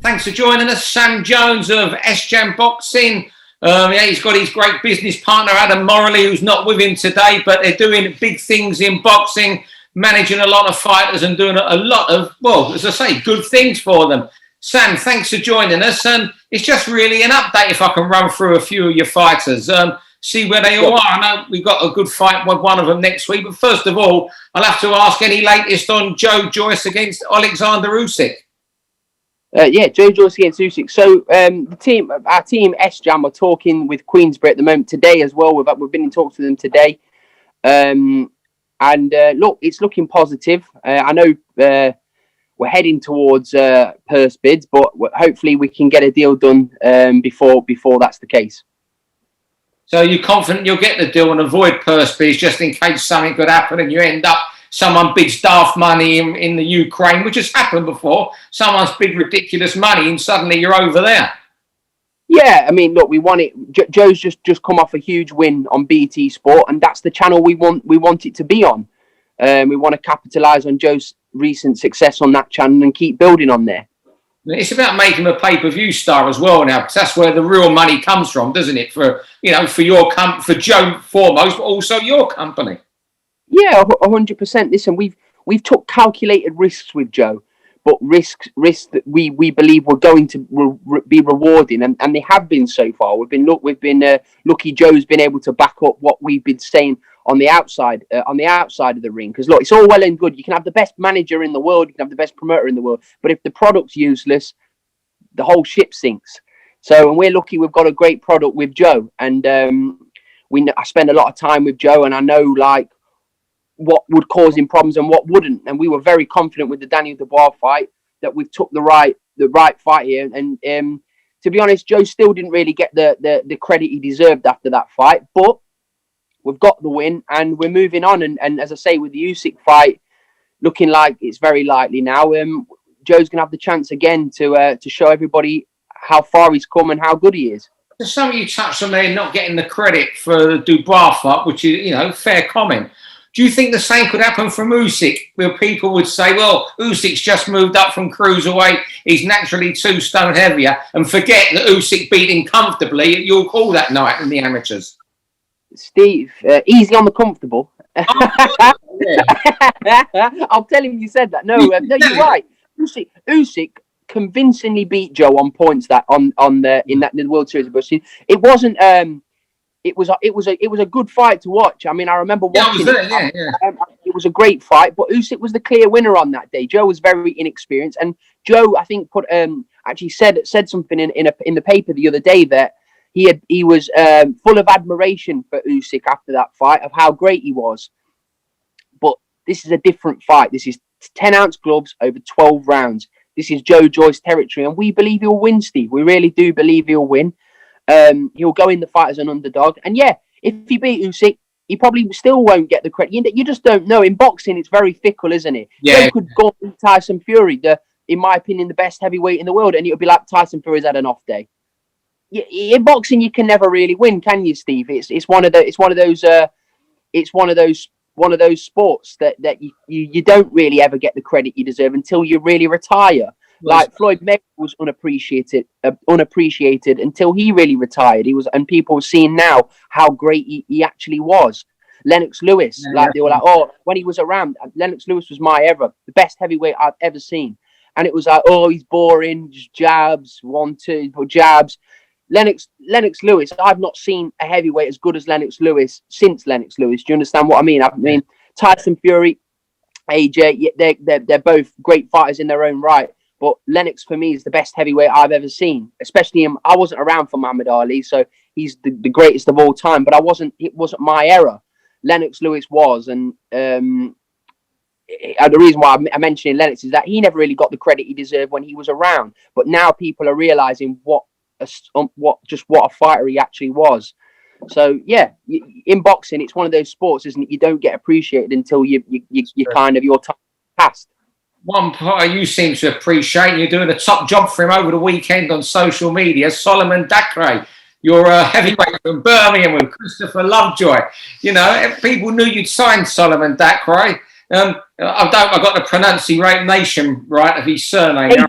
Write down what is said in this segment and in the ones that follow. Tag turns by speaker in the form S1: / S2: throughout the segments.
S1: Thanks for joining us. Sam Jones of S-Jam Boxing. He's got his great business partner, Adam Morley, who's not with him today, but they're doing big things in boxing, managing a lot of fighters and doing a lot of, well, as I say, good things for them. Sam, thanks for joining us. And it's just really an update if I can run through a few of your fighters. See where they all are. I know we've got a good fight with one of them next week. But first of all, I'll have to ask any latest on Joe Joyce against Alexander Usyk.
S2: Joe Joyce against Usyk. So our team S-Jam are talking with Queensbury at the moment today as well. We've been in talks with them today. Look, it's looking positive. I know we're heading towards purse bids, but hopefully we can get a deal done before that's the case.
S1: So you're confident you'll get the deal and avoid purse bids just in case something could happen and you end up someone bids daft money in the Ukraine, which has happened before. Someone's bid ridiculous money and suddenly you're over there.
S2: Yeah, I mean, look, we want it. Joe's just come off a huge win on BT Sport, and that's the channel we want it to be on. We want to capitalise on Joe's recent success on that channel and keep building on there.
S1: It's about making a pay-per-view star as well now, because that's where the real money comes from, doesn't it? For Joe foremost, but also your company.
S2: Yeah, 100%. Listen, we've took calculated risks with Joe, but risks that we believe we're going to be rewarding, and they have been so far. We've been lucky. Joe's been able to back up what we've been saying on the outside of the ring. Because look, it's all well and good. You can have the best manager in the world, you can have the best promoter in the world, but if the product's useless, the whole ship sinks. So, and we're lucky we've got a great product with Joe, and I spend a lot of time with Joe, and I know like what would cause him problems and what wouldn't. And we were very confident with the Daniel Dubois fight that we've took the right fight here. And to be honest, Joe still didn't really get the credit he deserved after that fight, but we've got the win and we're moving on. And as I say, with the Usyk fight looking like it's very likely now, Joe's gonna have the chance again to show everybody how far he's come and how good he is.
S1: There's something you touched on there, not getting the credit for the Dubois fight, which is, fair comment. Do you think the same could happen from Usyk, where people would say, well, Usyk's just moved up from cruiserweight, he's naturally 2 stone heavier, and forget that Usyk beat him comfortably, you'll call that night in the amateurs?
S2: Steve, easy on the comfortable.
S1: Oh, yeah.
S2: I'll tell him you said that. No, you're right. Usyk convincingly beat Joe on points in the World Series of Boxing. It wasn't. It was a good fight to watch. I mean, I remember watching it. It was a great fight, but Usyk was the clear winner on that day. Joe was very inexperienced, and Joe, I think, actually said something in the paper the other day that he was full of admiration for Usyk after that fight of how great he was. But this is a different fight. This is 10-ounce gloves over 12 rounds. This is Joe Joyce territory, and we believe he'll win, Steve. We really do believe he'll win. He'll go in the fight as an underdog. And yeah, if he beat Usyk, he probably still won't get the credit. You just don't know. In boxing, it's very fickle, isn't it?
S1: Yeah.
S2: Joe could go and Tyson Fury, in my opinion, the best heavyweight in the world, and it would be like Tyson Fury's had an off day. In boxing, you can never really win, can you, Steve? It's one of those sports that you don't really ever get the credit you deserve until you really retire. Like Floyd Mayweather was unappreciated until he really retired. And people were seeing now how great he actually was. Lennox Lewis, they were like, oh, when he was around, Lennox Lewis was my ever, the best heavyweight I've ever seen. And it was like, oh, he's boring, just jabs, 1-2 jabs. Lennox Lewis, I've not seen a heavyweight as good as Lennox Lewis since Lennox Lewis. Do you understand what I mean? I mean, Tyson Fury, AJ, they're both great fighters in their own right. But Lennox, for me, is the best heavyweight I've ever seen. Especially him. I wasn't around for Muhammad Ali, so he's the greatest of all time. But it wasn't my era. Lennox Lewis was. And the reason why I'm mentioning Lennox is that he never really got the credit he deserved when he was around. But now people are realising what a fighter he actually was. So, yeah, in boxing, it's one of those sports, isn't it? You don't get appreciated until you kind of your time passed.
S1: One part you seem to appreciate, you're doing a top job for him over the weekend on social media, Solomon Dakray. You're a heavyweight from Birmingham with Christopher Lovejoy. People knew you'd signed Solomon Dakray. I got the pronunciation right of his surname.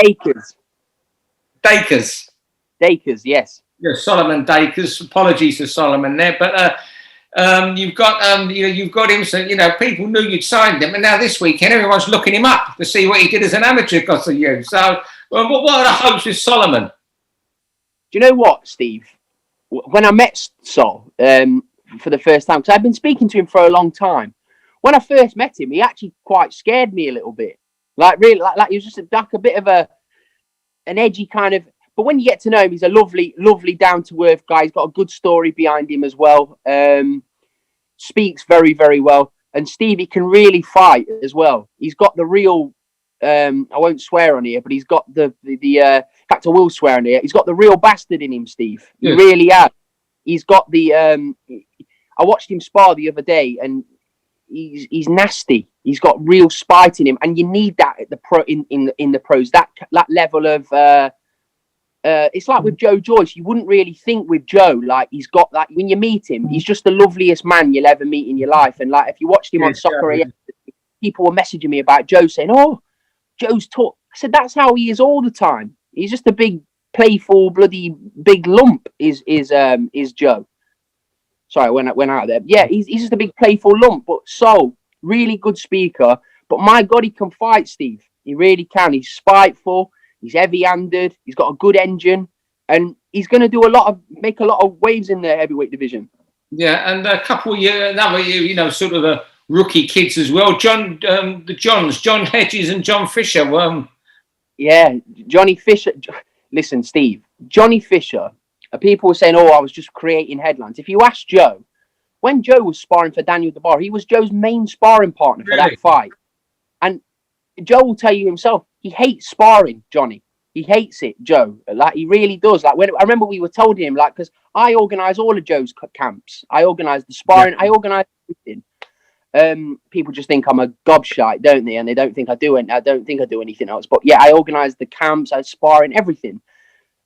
S2: Akers.
S1: Dacres.
S2: Dacres, yes.
S1: Yeah, Solomon Dacres. Apologies to Solomon there, but you've got you've got him. So people knew you'd signed him, and now this weekend everyone's looking him up to see what he did as an amateur because of you. So, what are the hopes with Solomon?
S2: Do you know what, Steve? When I met Sol for the first time, because I've been speaking to him for a long time. When I first met him, he actually quite scared me a little bit. Like really, like he was just a bit of an edgy kind of. But when you get to know him, he's a lovely, lovely, down to earth guy. He's got a good story behind him as well. Speaks very, very well. And Steve, he can really fight as well. He's got the real. I won't swear on here, but he's got the. In fact, I will swear on here. He's got the real bastard in him, Steve. He really has. He's got the. I watched him spar the other day, and he's nasty. He's got real spite in him, and you need that at the pro in the pros. That level of. It's like with Joe Joyce. You wouldn't really think with Joe, like he's got that. When you meet him, he's just the loveliest man you'll ever meet in your life. And like if you watched him on Soccer, people were messaging me about Joe, saying, "Oh, Joe's talk." I said, "That's how he is all the time. He's just a big, playful, bloody big lump." Is Joe? Sorry, I went out there. Yeah, he's just a big, playful lump. But so really good speaker. But my God, he can fight, Steve. He really can. He's spiteful. He's heavy-handed. He's got a good engine, and he's going to make a lot of waves in the heavyweight division.
S1: Yeah, and a couple of years, another year, sort of the rookie kids as well. John Hedges and John Fisher.
S2: Yeah, Johnny Fisher. Listen, Steve, Johnny Fisher. People were saying, "Oh, I was just creating headlines." If you ask Joe, when Joe was sparring for Daniel DeBar, he was Joe's main sparring partner for that fight, and Joe will tell you himself. He hates sparring, Johnny. He hates it, Joe. Like he really does. Like when I remember we were told him, like, because I organise all of Joe's camps. I organise the sparring. Yeah. I organise everything. People just think I'm a gobshite, don't they? And they don't think I do it. I don't think I do anything else. But yeah, I organise the camps. I sparring everything.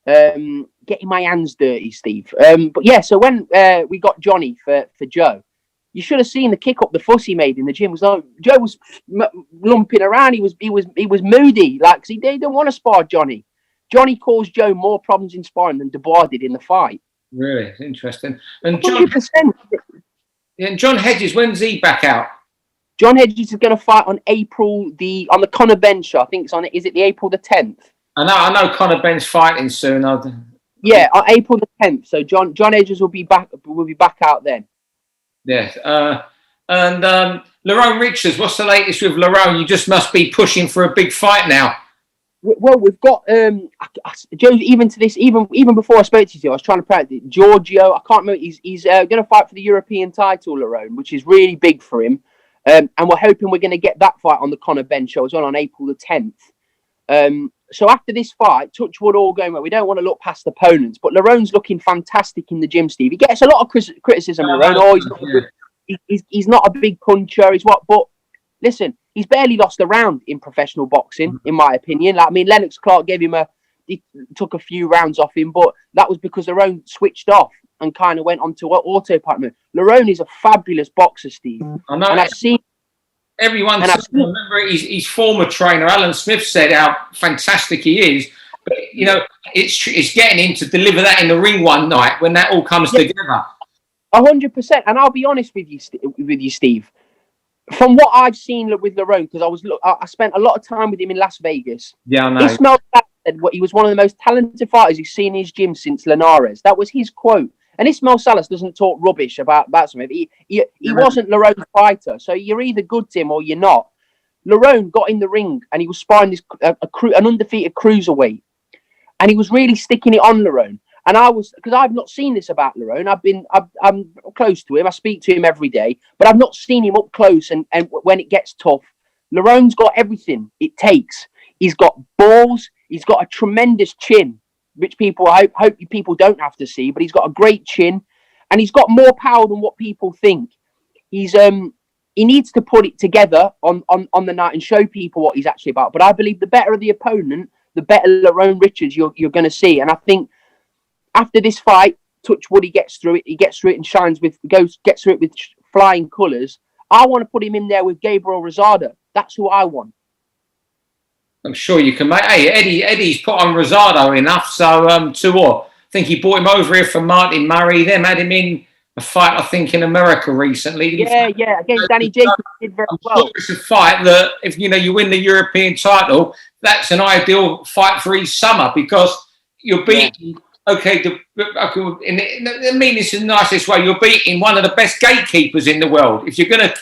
S2: Getting my hands dirty, Steve. But yeah, so when we got Johnny for Joe. You should have seen the kick up the fuss he made in the gym. Was like Joe was lumping around. He was moody, like cause he didn't want to spar Johnny. Johnny caused Joe more problems in sparring than DeBar did in the fight.
S1: Really interesting. And
S2: 100%.
S1: And John Hedges, when's he back out?
S2: John Hedges is going to fight on on the Conor Ben show. I think it's on. Is it the April the 10th?
S1: I know Conor Ben's fighting soon.
S2: Yeah, on April the 10th. So John Hedges will be back out then.
S1: Yes, and Lerone Richards. What's the latest with Lerone? You just must be pushing for a big fight now.
S2: Well, we've got Joe. Even before I spoke to you, I was trying to practice Giorgio. I can't remember. He's going to fight for the European title, Lerone, which is really big for him. And we're hoping we're going to get that fight on the Conor Ben show as well on April the 10th. So after this fight, touch wood, all going well. We don't want to look past opponents, but Lerone's looking fantastic in the gym, Steve. He gets a lot of criticism, Lerone. Oh, he's not a big puncher. But listen, he's barely lost a round in professional boxing, in my opinion. Like, I mean, Lennox Clark he took a few rounds off him, but that was because Lerone switched off and kind of went on to autopilot. Lerone is a fabulous boxer, Steve.
S1: I know.
S2: And I've seen.
S1: Everyone remember his former trainer, Alan Smith, said how fantastic he is. But, it's getting him to deliver that in the ring one night when that all comes together. 100%.
S2: And I'll be honest with you, Steve. From what I've seen with Lerone, because I spent a lot of time with him in Las Vegas. Yeah, I know. Ismail said he was one of the most talented fighters he's seen in his gym since Linares. That was his quote. And Ismail Salas doesn't talk rubbish about something. He wasn't Lerone's fighter, so you're either good to him or you're not. Lerone got in the ring and he was sparring an undefeated cruiserweight, and he was really sticking it on Lerone. And because I've not seen this about Lerone. I'm close to him. I speak to him every day, but I've not seen him up close. And when it gets tough, Lerone's got everything it takes. He's got balls. He's got a tremendous chin, which I hope people don't have to see, but he's got a great chin, and he's got more power than what people think. He needs to put it together on the night and show people what he's actually about. But I believe the better the opponent, the better Lerone Richards you're going to see. And I think after this fight, touch wood, he gets through it. He gets through it and gets through it with flying colours. I want to put him in there with Gabriel Rosado. That's who I want.
S1: I'm sure you can make. Hey, Eddie's put on Rosado enough, so I think he brought him over here from Martin Murray. Them had him in a fight, I think, in America recently.
S2: Yeah, against Danny Jacobs, did very
S1: I'm
S2: well.
S1: sure it's a fight that if you win the European title, that's an ideal fight for each summer because you're beating. Okay, I mean this in the nicest way. You're beating one of the best gatekeepers in the world. If you're going to,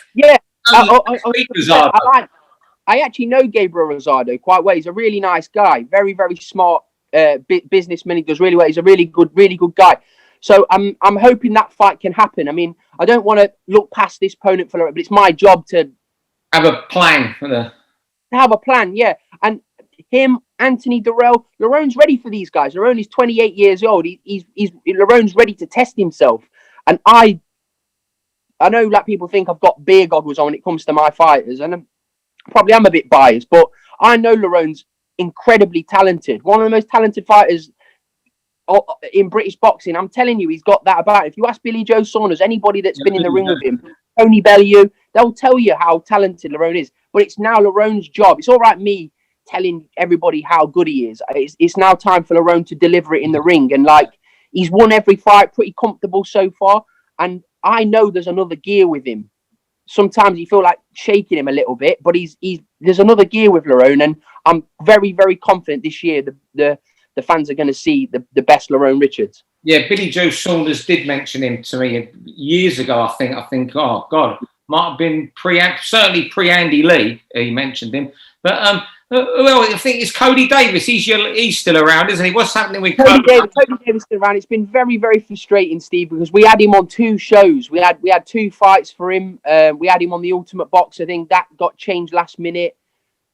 S2: I actually know Gabriel Rosado quite well. He's a really nice guy, very, very smart businessman. He does really well. He's a really good guy. So I'm hoping that fight can happen. I mean, I don't want to look past this opponent for but it's my job to
S1: have a plan
S2: yeah. And him, Anthony Durrell, Larone's ready for these guys. Larone is 28 years old. Larone's ready to test himself. And I know that people think I've got beer goggles on when it comes to my fighters, and probably I'm a bit biased, but I know Larone's incredibly talented. One of the most talented fighters in British boxing. I'm telling you, he's got that about. If you ask Billy Joe Saunders, anybody that's been in the ring with him, Tony Bellew, they'll tell you how talented Lerone is. But it's now Lerone's job. It's all right me telling everybody how good he is. It's now time for Lerone to deliver it in the ring. And he's won every fight pretty comfortable so far. And I know there's another gear with him. Sometimes you feel like shaking him a little bit, but there's another gear with Lerone, and I'm very, very confident this year the fans are going to see the best Lerone Richards.
S1: Yeah, Billy Joe Saunders did mention him to me years ago. I think. Oh God, might have been certainly pre Andy Lee. He mentioned him, but well, I think it's Cody Davis. He's still around, isn't he? What's happening with Cody Davis?
S2: Cody Davis still around. It's been very, very frustrating, Steve, because we had him on 2 shows. We had 2 fights for him. We had him on the Ultimate Box. I think that got changed last minute.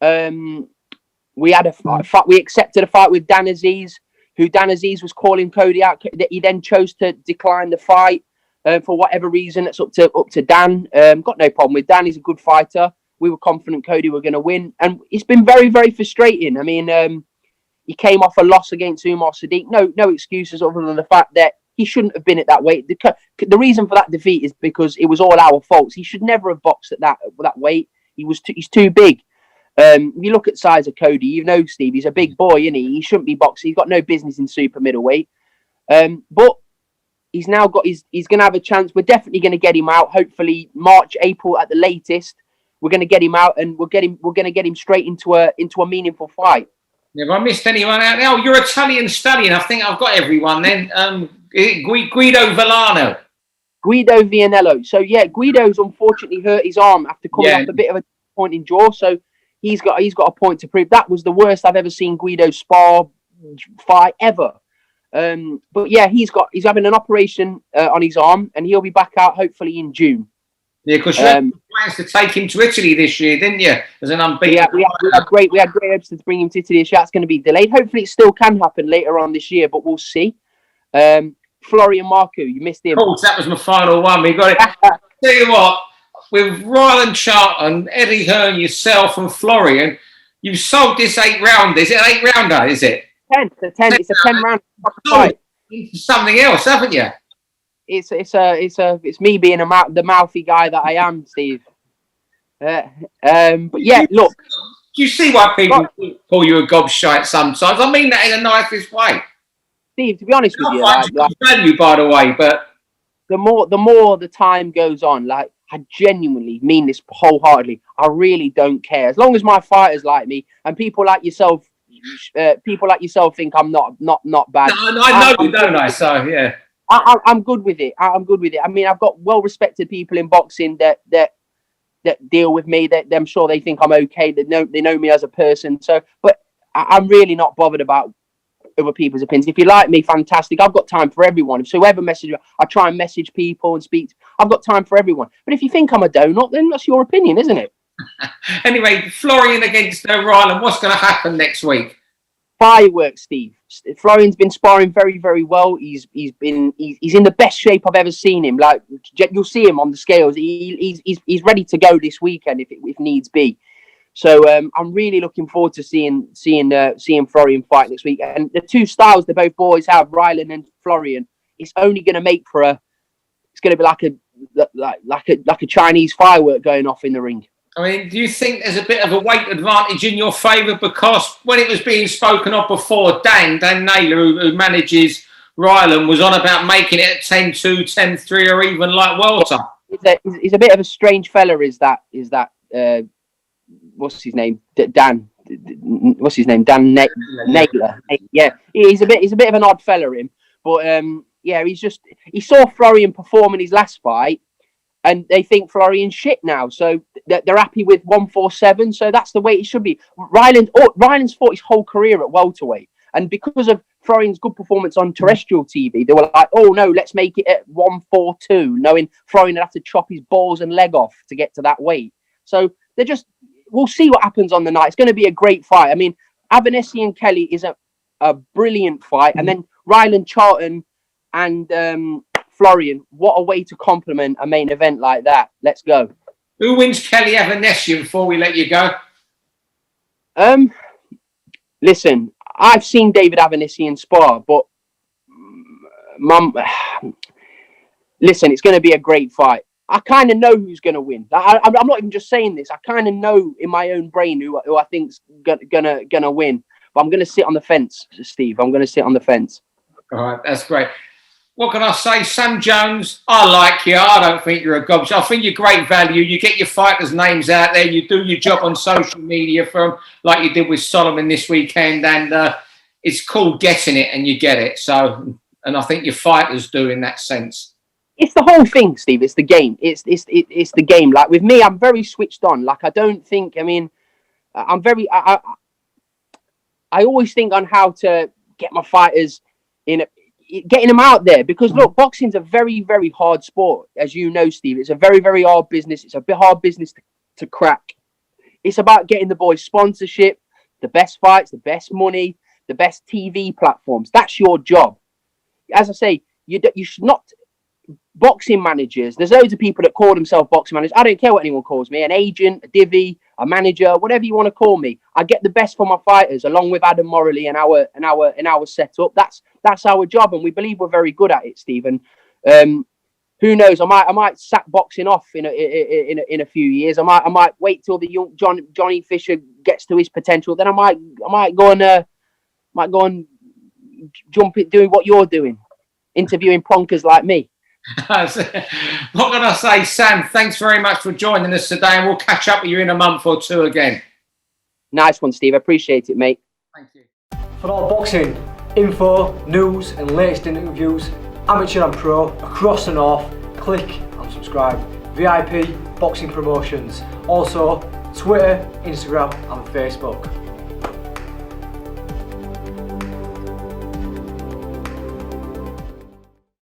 S2: We had a fight. We accepted a fight with Dan Aziz, who Dan Aziz was calling Cody out. He then chose to decline the fight for whatever reason. It's up to Dan. Got no problem with Dan. He's a good fighter. We were confident Cody were going to win, and it's been very, very frustrating. I mean, he came off a loss against Umar Sadiq. No excuses other than the fact that he shouldn't have been at that weight. The reason for that defeat is because it was all our faults. He should never have boxed at that weight. He's too big. If you look at size of Cody, Steve, he's a big boy, isn't he? He shouldn't be boxing. He's got no business in super middleweight. But he's now got he's going to have a chance. We're definitely going to get him out. Hopefully March, April at the latest. We're going to get him out, and we're going to get him straight into a meaningful fight.
S1: Have I missed anyone out now? You're Italian stallion. I think I've got everyone then. Guido Villano.
S2: Guido Vianello. So yeah, Guido's unfortunately hurt his arm after coming off a bit of a disappointing draw. So he's got a point to prove. That was the worst I've ever seen Guido spar fight ever. But yeah, he's having an operation on his arm, and he'll be back out hopefully in June.
S1: Yeah, because you had plans to take him to Italy this year, didn't you? As an unbeaten.
S2: Yeah, we had great hopes to bring him to Italy. That's going to be delayed. Hopefully, it still can happen later on this year, but we'll see. Florian Marku, you missed him.
S1: Of course, that was my final one. We got it. Tell you what, with Ryland Charlton, Eddie Hearn, yourself, and Florian, you sold this 8-rounder. Is it an 8-rounder? Is it?
S2: 10. It's a 10-round fight.
S1: Something else, haven't you?
S2: It's me being the mouthy guy that I am, Steve. But yeah, look.
S1: Do you see why people call you a gobshite sometimes? I mean that in the nicest way.
S2: Steve, to be honest with you,
S1: value, by the way, but
S2: the more the time goes on, I genuinely mean this wholeheartedly. I really don't care as long as my fighters like me and people like yourself think I'm not bad.
S1: No, I know you, don't I? So yeah.
S2: I'm good with it. I'm good with it. I mean, I've got well-respected people in boxing that deal with me. That I'm sure they think I'm okay. They know me as a person. So, but I'm really not bothered about other people's opinions. If you like me, fantastic. I've got time for everyone. So whoever messages, I try and message people and speak. I've got time for everyone. But if you think I'm a donut, then that's your opinion, isn't it?
S1: Anyway, Florian against Ryland. What's going to happen next week?
S2: Fireworks, Steve. Florian's been sparring very, very well. He's in the best shape I've ever seen him. Like you'll see him on the scales. He's ready to go this weekend if needs be. So I'm really looking forward to seeing Florian fight next week. And the 2 styles that both boys have, Ryland and Florian, it's only going to make it's going to be like a Chinese firework going off in the ring.
S1: I mean, do you think there's a bit of a weight advantage in your favour? Because when it was being spoken of before, Dan Naylor, who manages Ryland, was on about making it at 10-2, 10-3, or even like welter.
S2: He's a bit of a strange fella. Is that what's his name? Dan. What's his name? Dan Naylor. Yeah, he's a bit of an odd fella, him. But yeah, he saw Florian perform in his last fight, and they think Florian's shit now, so they're happy with 147. So that's the way it should be. Ryland's fought his whole career at welterweight, and because of Florian's good performance on terrestrial TV, they were like, "Oh no, let's make it at 142," knowing Florian would have to chop his balls and leg off to get to that weight. So we'll see what happens on the night. It's going to be a great fight. I mean, Avanesi and Kelly is a brilliant fight, and then Ryland, Charlton, and Florian. What a way to complement a main event like that. Let's go.
S1: Who wins Kelly Avanesian before we let you go?
S2: Listen, I've seen David Avanesian spar, but listen, it's going to be a great fight. I kind of know who's going to win. I'm not even just saying this. I kind of know in my own brain who I think's gonna win. But I'm going to sit on the fence, Steve. I'm going to sit on the fence.
S1: All right, that's great. What can I say? Sam Jones, I like you. I don't think you're a gobshite. I think you're great value. You get your fighters' names out there. You do your job on social media for them, like you did with Solomon this weekend. And it's called getting it, and you get it. So, and I think your fighters do in that sense.
S2: It's the whole thing, Steve. It's the game. It's the game. Like with me, I'm very switched on. Like I don't think. I mean, I'm very. I always think on how to get my fighters getting them out there, because look, boxing's a very, very hard sport, as you know, Steve. It's a very, very hard business. It's a bit hard business to crack. It's about getting the boys sponsorship, the best fights, the best money, the best TV platforms. That's your job. As I say, you should not. Boxing managers, there's loads of people that call themselves boxing managers. I don't care what anyone calls me, an agent, a divvy, a manager, whatever you want to call me. I get the best for my fighters, along with Adam Morley and our setup. That's our job, and we believe we're very good at it, Stephen. Who knows? I might sack boxing off in a few years. I might wait till the young Johnny Fisher gets to his potential. Then I might go and jump it, doing what you're doing, interviewing plonkers like me.
S1: What can I say, Sam? Thanks very much for joining us today, and we'll catch up with you in a month or two again.
S2: Nice one, Steve. I appreciate it, mate.
S1: Thank you.
S3: For all boxing info, news, and latest interviews, amateur and pro across the north, click and subscribe. VIP Boxing Promotions. Also, Twitter, Instagram, and Facebook.